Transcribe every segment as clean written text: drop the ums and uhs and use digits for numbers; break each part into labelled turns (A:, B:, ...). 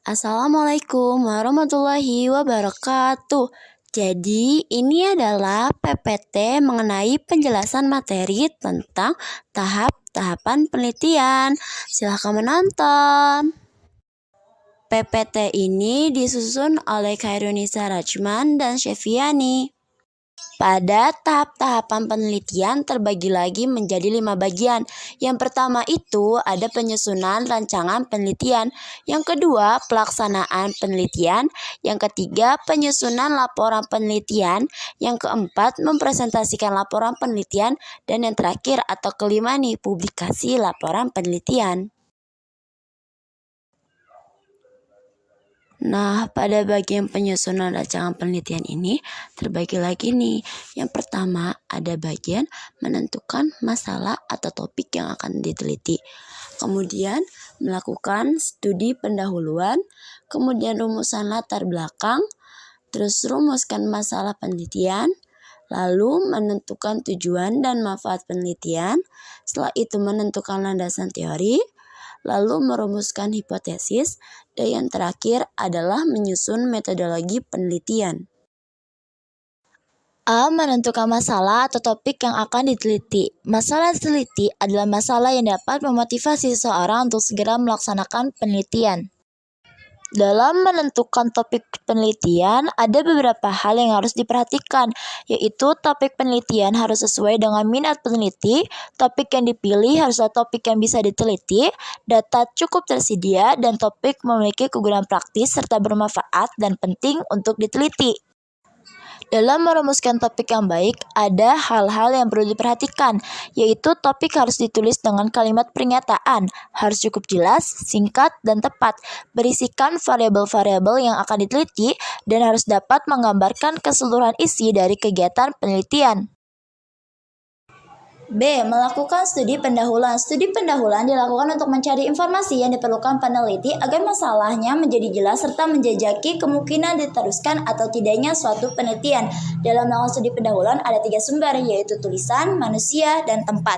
A: Assalamualaikum warahmatullahi wabarakatuh. Jadi, ini adalah PPT mengenai penjelasan materi tentang tahap-tahapan penelitian. Silahkan menonton. PPT ini disusun oleh Khairunisa Rajman dan Syefiani. Pada tahap-tahapan penelitian terbagi lagi menjadi 5 bagian. Yang pertama itu ada penyusunan rancangan penelitian. Yang kedua, pelaksanaan penelitian. Yang ketiga, penyusunan laporan penelitian. Yang keempat, mempresentasikan laporan penelitian. Dan yang terakhir atau kelima nih, publikasi laporan penelitian. Nah, pada bagian penyusunan rancangan penelitian ini terbagi lagi nih. Yang pertama ada bagian menentukan masalah atau topik yang akan diteliti. Kemudian melakukan studi pendahuluan, kemudian rumusan latar belakang, terus rumuskan masalah penelitian, lalu menentukan tujuan dan manfaat penelitian, setelah itu menentukan landasan teori, lalu merumuskan hipotesis, dan yang terakhir adalah menyusun metodologi penelitian. A. Menentukan masalah atau topik yang akan diteliti. Masalah diteliti adalah masalah yang dapat memotivasi seseorang untuk segera melaksanakan penelitian. Dalam menentukan topik penelitian, ada beberapa hal yang harus diperhatikan, yaitu topik penelitian harus sesuai dengan minat peneliti, topik yang dipilih haruslah topik yang bisa diteliti, data cukup tersedia, dan topik memiliki kegunaan praktis serta bermanfaat dan penting untuk diteliti. Dalam merumuskan topik yang baik, ada hal-hal yang perlu diperhatikan, yaitu topik harus ditulis dengan kalimat pernyataan, harus cukup jelas, singkat, dan tepat, berisikan variabel-variabel yang akan diteliti, dan harus dapat menggambarkan keseluruhan isi dari kegiatan penelitian. B. Melakukan studi pendahuluan. Studi pendahuluan dilakukan untuk mencari informasi yang diperlukan peneliti agar masalahnya menjadi jelas serta menjajaki kemungkinan diteruskan atau tidaknya suatu penelitian. Dalam melakukan studi pendahuluan ada 3 sumber, yaitu tulisan, manusia, dan tempat.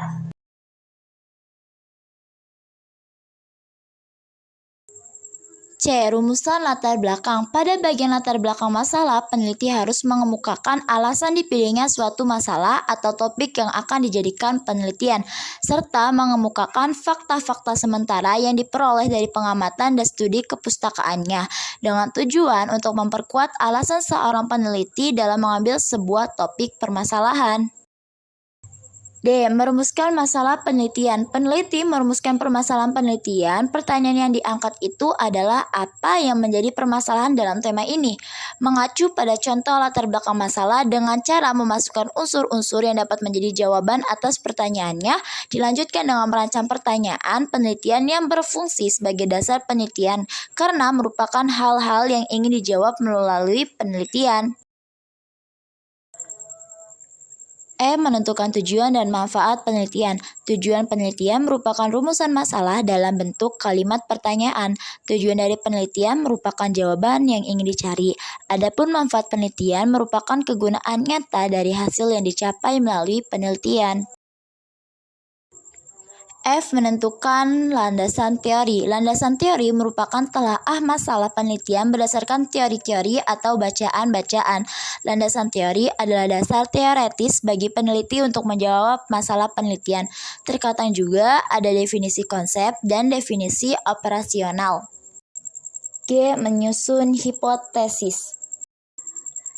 A: C. Rumusan latar belakang. Pada bagian latar belakang masalah, peneliti harus mengemukakan alasan dipilihnya suatu masalah atau topik yang akan dijadikan penelitian, serta mengemukakan fakta-fakta sementara yang diperoleh dari pengamatan dan studi kepustakaannya, dengan tujuan untuk memperkuat alasan seorang peneliti dalam mengambil sebuah topik permasalahan. D. Merumuskan masalah penelitian. Peneliti merumuskan permasalahan penelitian. Pertanyaan yang diangkat itu adalah apa yang menjadi permasalahan dalam tema ini. Mengacu pada contoh latar belakang masalah dengan cara memasukkan unsur-unsur yang dapat menjadi jawaban atas pertanyaannya, dilanjutkan dengan merancang pertanyaan penelitian yang berfungsi sebagai dasar penelitian karena merupakan hal-hal yang ingin dijawab melalui penelitian. E. Menentukan tujuan dan manfaat penelitian. Tujuan penelitian merupakan rumusan masalah dalam bentuk kalimat pertanyaan. Tujuan dari penelitian merupakan jawaban yang ingin dicari. Adapun manfaat penelitian merupakan kegunaan nyata dari hasil yang dicapai melalui penelitian. F. Menentukan landasan teori. Landasan teori merupakan telaah masalah penelitian berdasarkan teori-teori atau bacaan-bacaan. Landasan teori adalah dasar teoretis bagi peneliti untuk menjawab masalah penelitian. Terkadang juga ada definisi konsep dan definisi operasional. G. Menyusun hipotesis.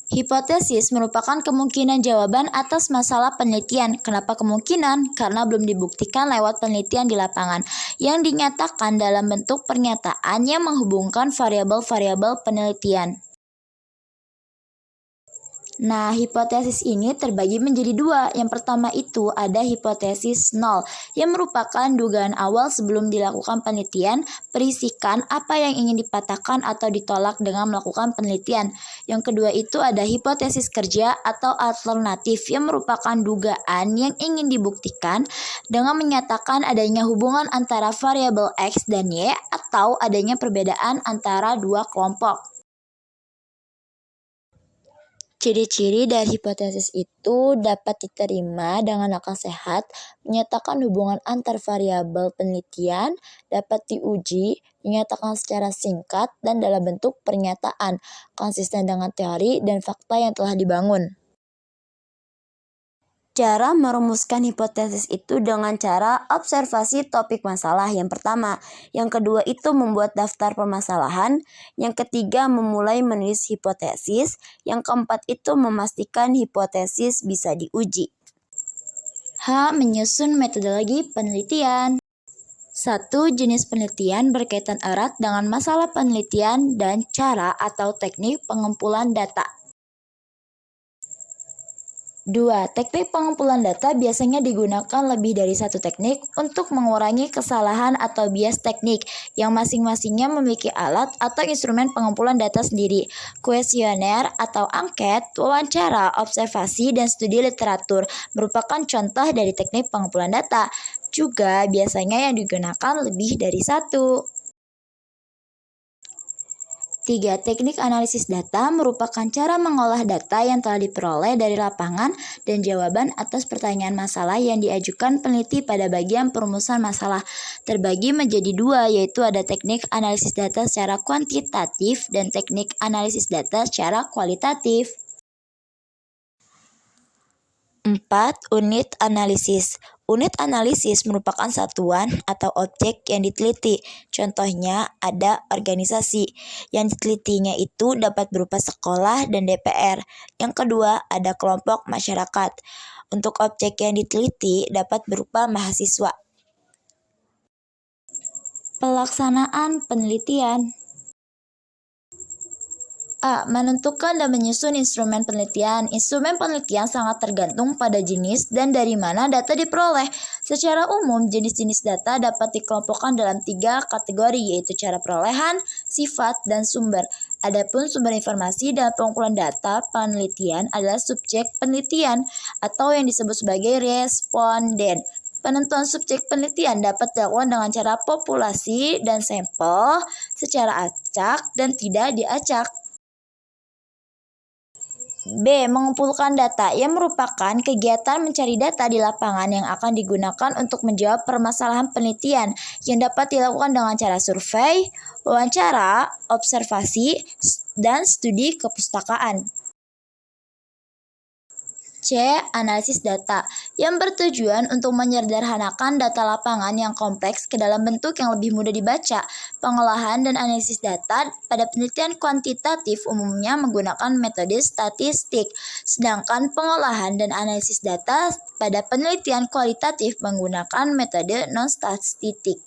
A: Hipotesis merupakan kemungkinan jawaban atas masalah penelitian. Kenapa kemungkinan? Karena belum dibuktikan lewat penelitian di lapangan, yang dinyatakan dalam bentuk pernyataan yang menghubungkan variabel-variabel penelitian. Nah, hipotesis ini terbagi menjadi 2. Yang pertama itu ada hipotesis nol, yang merupakan dugaan awal sebelum dilakukan penelitian, berisikan apa yang ingin dipatahkan atau ditolak dengan melakukan penelitian. Yang kedua itu ada hipotesis kerja atau alternatif, yang merupakan dugaan yang ingin dibuktikan dengan menyatakan adanya hubungan antara variabel X dan Y atau adanya perbedaan antara dua kelompok. Ciri-ciri dari hipotesis itu dapat diterima dengan akal sehat, menyatakan hubungan antar variabel penelitian, dapat diuji, dinyatakan secara singkat dan dalam bentuk pernyataan, konsisten dengan teori dan fakta yang telah dibangun. Cara merumuskan hipotesis itu dengan cara observasi topik masalah yang pertama. Yang kedua itu membuat daftar permasalahan. Yang ketiga memulai menulis hipotesis. Yang keempat itu memastikan hipotesis bisa diuji. Menyusun metodologi penelitian. 1. Jenis penelitian berkaitan erat dengan masalah penelitian dan cara atau teknik pengumpulan data. 2. Teknik pengumpulan data biasanya digunakan lebih dari satu teknik untuk mengurangi kesalahan atau bias teknik yang masing-masingnya memiliki alat atau instrumen pengumpulan data sendiri. Kuesioner atau angket, wawancara, observasi, dan studi literatur merupakan contoh dari teknik pengumpulan data. Juga biasanya yang digunakan lebih dari satu. 3. Teknik analisis data merupakan cara mengolah data yang telah diperoleh dari lapangan dan jawaban atas pertanyaan masalah yang diajukan peneliti pada bagian perumusan masalah. Terbagi menjadi dua, yaitu ada teknik analisis data secara kuantitatif dan teknik analisis data secara kualitatif. 4. Unit analisis. Unit analisis merupakan satuan atau objek yang diteliti. Contohnya ada organisasi. Yang ditelitinya itu dapat berupa sekolah dan DPR. Yang kedua ada kelompok masyarakat. Untuk objek yang diteliti dapat berupa mahasiswa. Pelaksanaan penelitian. A. Menentukan dan menyusun instrumen penelitian. Instrumen penelitian sangat tergantung pada jenis dan dari mana data diperoleh. Secara umum, jenis-jenis data dapat dikelompokkan dalam 3 kategori, yaitu cara perolehan, sifat, dan sumber. Adapun sumber informasi dan pengumpulan data penelitian adalah subjek penelitian atau yang disebut sebagai responden. Penentuan subjek penelitian dapat dilakukan dengan cara populasi dan sampel secara acak dan tidak diacak. B. Mengumpulkan data, yang merupakan kegiatan mencari data di lapangan yang akan digunakan untuk menjawab permasalahan penelitian yang dapat dilakukan dengan cara survei, wawancara, observasi, dan studi kepustakaan. C. Analisis data, yang bertujuan untuk menyederhanakan data lapangan yang kompleks ke dalam bentuk yang lebih mudah dibaca. Pengolahan dan analisis data pada penelitian kuantitatif umumnya menggunakan metode statistik, sedangkan pengolahan dan analisis data pada penelitian kualitatif menggunakan metode non-statistik.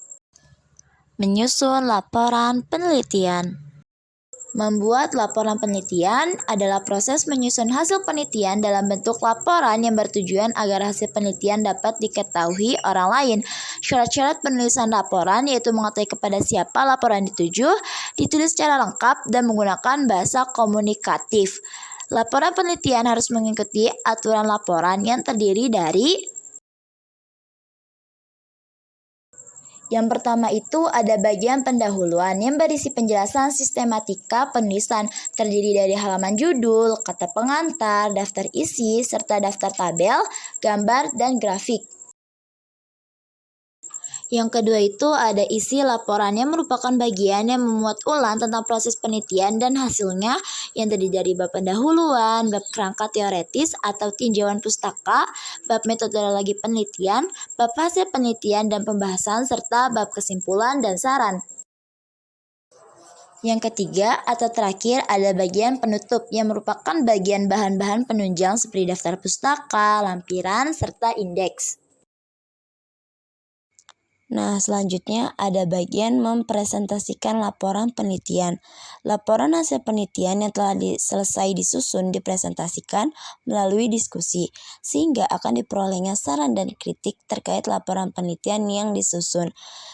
A: Menyusun laporan penelitian. Membuat laporan penelitian adalah proses menyusun hasil penelitian dalam bentuk laporan yang bertujuan agar hasil penelitian dapat diketahui orang lain. Syarat-syarat penulisan laporan yaitu mengetahui kepada siapa laporan dituju, ditulis secara lengkap, dan menggunakan bahasa komunikatif. Laporan penelitian harus mengikuti aturan laporan yang terdiri dari: yang pertama itu ada bagian pendahuluan yang berisi penjelasan sistematika penulisan, terdiri dari halaman judul, kata pengantar, daftar isi, serta daftar tabel, gambar, dan grafik. Yang kedua itu ada isi laporan, yang merupakan bagian yang memuat ulang tentang proses penelitian dan hasilnya, yang terdiri dari bab pendahuluan, bab kerangka teoretis atau tinjauan pustaka, bab metodologi penelitian, bab hasil penelitian dan pembahasan, serta bab kesimpulan dan saran. Yang ketiga atau terakhir ada bagian penutup, yang merupakan bagian bahan-bahan penunjang seperti daftar pustaka, lampiran, serta indeks. Nah, selanjutnya ada bagian mempresentasikan laporan penelitian. Laporan hasil penelitian yang telah selesai disusun dipresentasikan melalui diskusi, sehingga akan diperolehnya saran dan kritik terkait laporan penelitian yang disusun.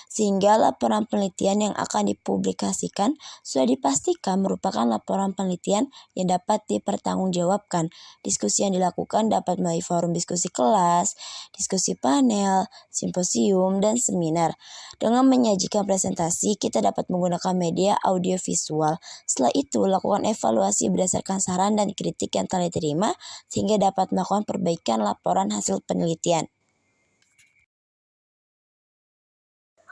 B: sehingga laporan penelitian yang akan dipublikasikan sudah dipastikan merupakan laporan penelitian yang dapat dipertanggungjawabkan. Diskusi yang dilakukan dapat melalui forum diskusi kelas, diskusi panel, simposium, dan seminar. Dengan menyajikan presentasi, kita dapat menggunakan media audiovisual. Setelah itu, lakukan evaluasi berdasarkan saran dan kritik yang telah diterima, sehingga dapat melakukan perbaikan laporan hasil penelitian.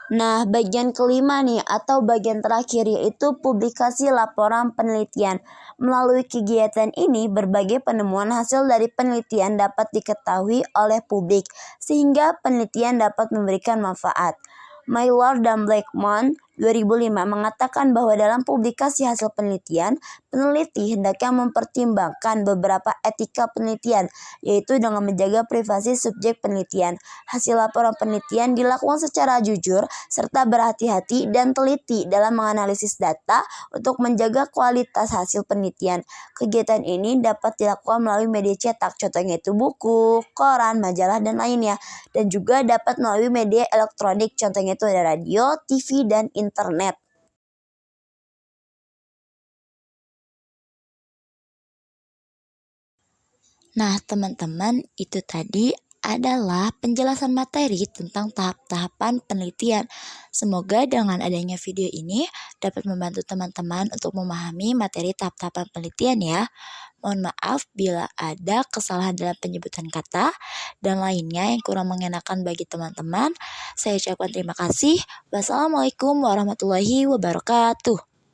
B: Nah, bagian kelima nih atau bagian terakhir yaitu publikasi laporan penelitian. Melalui kegiatan ini, berbagai penemuan hasil dari penelitian dapat diketahui oleh publik, sehingga penelitian dapat memberikan manfaat. Miller dan Blackmon 2005 mengatakan bahwa dalam publikasi hasil penelitian, peneliti hendaknya mempertimbangkan beberapa etika penelitian, yaitu dengan menjaga privasi subjek penelitian. Hasil laporan penelitian dilakukan secara jujur, serta berhati-hati dan teliti dalam menganalisis data untuk menjaga kualitas hasil penelitian. Kegiatan ini dapat dilakukan melalui media cetak, contohnya itu buku, koran, majalah, dan lainnya. Dan juga dapat melalui media elektronik, contohnya itu ada radio, TV, dan internet.
A: Nah, teman-teman, itu tadi adalah penjelasan materi tentang tahap-tahapan penelitian. Semoga dengan adanya video ini dapat membantu teman-teman untuk memahami materi tahap-tahapan penelitian ya. Mohon maaf bila ada kesalahan dalam penyebutan kata dan lainnya yang kurang mengenakan bagi teman-teman. Saya ucapkan terima kasih. Wassalamualaikum warahmatullahi wabarakatuh.